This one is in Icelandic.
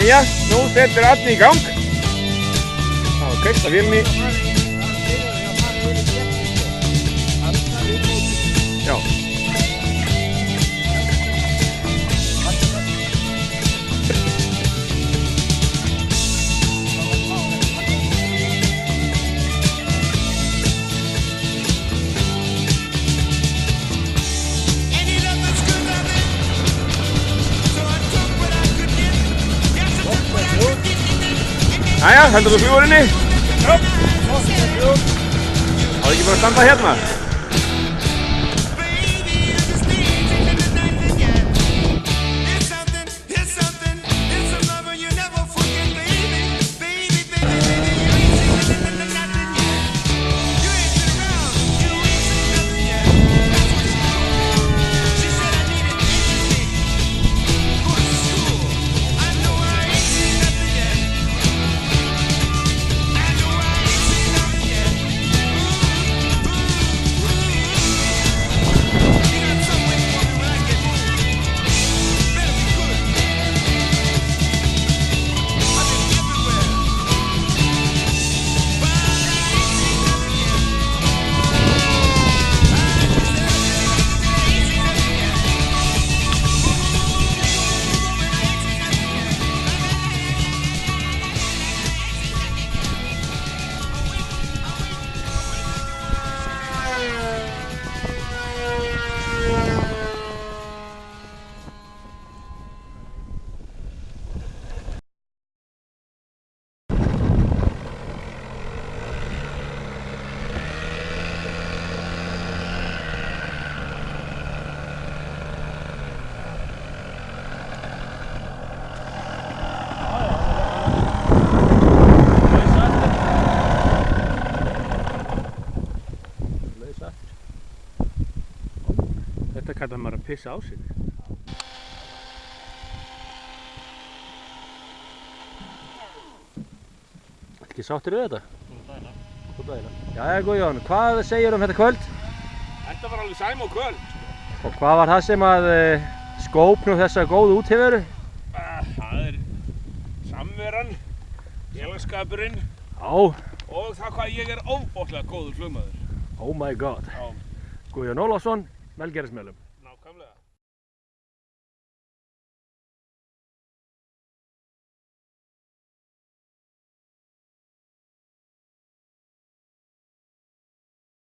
Jæja, nú settir Árni í gang. Það var kveikt af vélni. Já. Jæja, heldur þú fljúgurinni? Já. Það er ekki bara að standa hérna. Þetta kallar maður að pissa á sig. Ekki sáttur við þetta? Góð dæla. Jæja Guðjón, hvað segir þetta kvöld? Þetta var alveg sæm og kvöld. Og hvað var það sem að skóp nú þessa góðu útiveru? Það er samveran, félagsskapurinn. Já. Og það hvað ég er ofboðslega góður flugmaður. Oh my god. Já. Guðjón Ólafsson, Melgerðismelum.